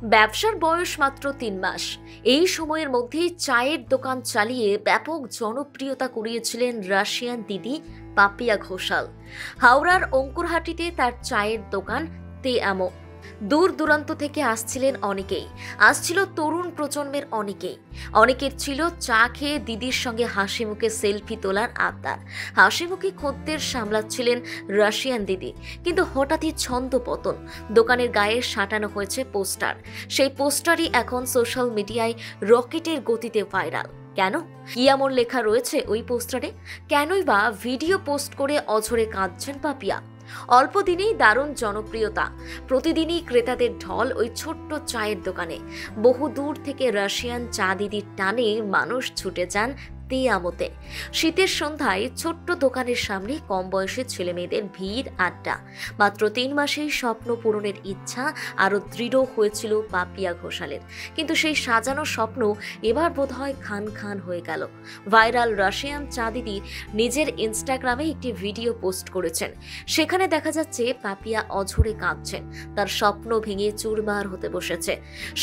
ব্যবসার বয়স মাত্র ৩ মাস। এই সময়ের মধ্যেই চায়ের দোকান চালিয়ে ব্যাপক জনপ্রিয়তা কুড়িয়েছিলেন রাশিয়ান দিদি পাপিয়া ঘোষাল। হাওড়ার অঙ্কুরহাটিতে তার চায়ের দোকান তে আমো। দূর দূরান্ত থেকে আসছিলেন অনেকেই, আসছিল তরুণ প্রজন্মের অনেকের ছিল চা খেয়ে দিদির সঙ্গে হাসি মুখে সেলফি তোলার আবদার। হাসি মুখে খদ্দের সামলাচ্ছিলেন রাশিয়ান দিদি, কিন্তু হঠাৎই ছন্দপতন। দোকানের গায়ে সাঁটানো হয়েছে পোস্টার। সেই পোস্টারই এখন সোশ্যাল মিডিয়ায় রকেটের গতিতে ভাইরাল। কেন? কি এমন লেখা রয়েছে ওই পোস্টারে? কেনই বা ভিডিও পোস্ট করে অঝরে কাঁদছেন পাপিয়া? অল্প দিনেই দারুণ জনপ্রিয়তা, প্রতিদিনই ক্রেতাদের ঢল ওই ছোট্ট চায়ের দোকানে। বহু দূর থেকে রাশিয়ান চা দিদির টানে মানুষ ছুটে যান তে আমোতে। শীতের সন্ধ্যায় ছোট্ট দোকানের সামনে কম বয়সী ছেলে মেয়েদের ভিড়, আড্ডা। মাত্র ৩ মাসেই স্বপ্ন পূরণের ইচ্ছা আরো দৃঢ় হয়েছিল পাপিয়া ঘোষালের। কিন্তু সেই সাজানো স্বপ্ন এবার বোধহয় খান খান হয়ে গেল। ভাইরাল রাশিয়ান চা দিদি নিজের ইনস্টাগ্রামে একটি ভিডিও পোস্ট করেছেন। সেখানে দেখা যাচ্ছে পাপিয়া অঝরে কাঁদছেন। তার স্বপ্ন ভেঙে চুরমার হতে বসেছে।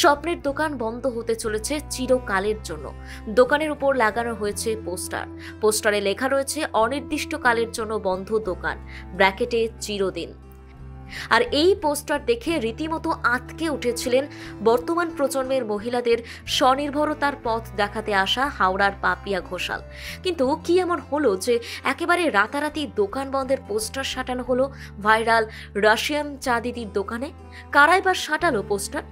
স্বপ্নের দোকান বন্ধ হতে চলেছে চিরকালের জন্য। দোকানের উপর লাগানো হয়েছে পোস্টারে লেখা রয়েছে অনির্দিষ্টকালের জন্য বন্ধ দোকান, ব্র্যাকেটে চিরদিন। আর এই পোস্টার দেখে রীতিমতো আঁতকে উঠেছিলেন বর্তমান প্রজন্মের মহিলাদের স্বনির্ভরতার পথ দেখাতে আসা হাওড়ার পাপিয়া ঘোষাল। কিন্তু কি এমন হলো যে একেবারে রাতারাতি দোকান বন্ধের পোস্টার সাঁটানো হলো ভাইরাল রাশিয়ান চা দিদির দোকানে? কারাই বা সাঁটালো পোস্টার?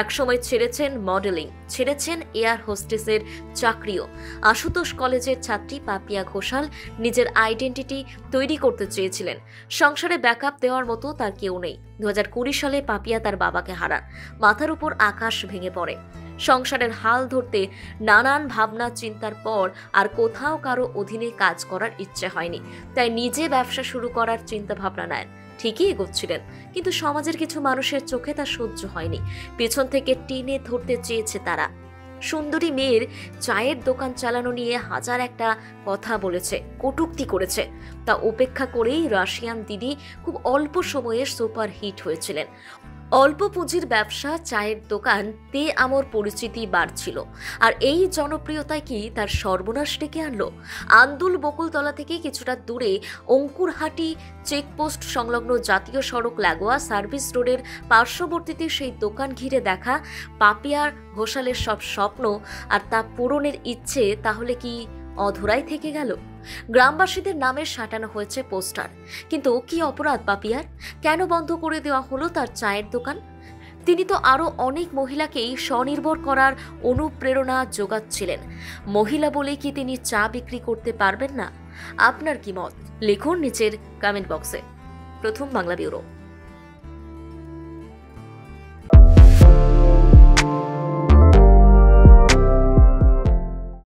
একসময় ছেড়েছেন মডেলিং, ছেড়েছেন এয়ার হোস্টেসের চাকরিও। আশুতোষ কলেজের ছাত্রী পাপিয়া ঘোষাল নিজের আইডেন্টিটি তৈরি করতে চেয়েছিলেন। সংসারে ব্যাকআপ দেওয়ার মতো তার কেউ নেই। 2020 সালে পাপিয়া তার বাবাকে হারান। মাথার উপর আকাশ ভেঙে পড়ে। সংসারের হাল ধরতে নানান ভাবনা চিন্তার পর আর কোথাও কারো অধীনে কাজ করার ইচ্ছে হয়নি, তাই নিজে ব্যবসা শুরু করার চিন্তা ভাবনা নেন। ঠিকই এগোচ্ছিলেন, কিন্তু সমাজের কিছু মানুষের চোখে তা সহ্য হয়নি। পেছন থেকে টেনে ধরতে চেয়েছে তারা। সুন্দরী মেয়ের চায়ের দোকান চালানো নিয়ে হাজার একটা কথা বলেছে, কটূক্তি করেছে। তা উপেক্ষা করেই রাশিয়ান দিদি খুব অল্প সময়ে সুপার হিট হয়েছিলেন। অল্প পুঁজির ব্যবসা, চায়ের দোকান, তে আমোর পরিচিতি বাড়ছিল। আর এই জনপ্রিয়তায় কি তার সর্বনাশ ডেকে আনলো? আন্দুল বকুলতলা থেকে কিছুটা দূরে অঙ্কুরহাটি চেকপোস্ট সংলগ্ন জাতীয় সড়ক লাগোয়া সার্ভিস রোডের পার্শ্ববর্তীতে সেই দোকান ঘিরে দেখা পাপিয়া ঘোষালের সব স্বপ্ন আর তা পূরণের ইচ্ছে তাহলে কি অধরাই থেকে গেল? গ্রামবাসীদের নামে সাঁটানো হয়েছে পোস্টার, কিন্তু কি অপরাধ পাপিয়ার? কেন বন্ধ করে দেওয়া হলো তার চায়ের দোকান? তিনি তো আরো অনেক মহিলাকেই স্বনির্ভর করার অনুপ্রেরণা যোগাচ্ছিলেন। মহিলা বলে কি তিনি চা বিক্রি করতে পারবেন না? আপনার কি মত? লিখুন নিচের কমেন্ট বক্সে। প্রথম বাংলা ব্যুরো।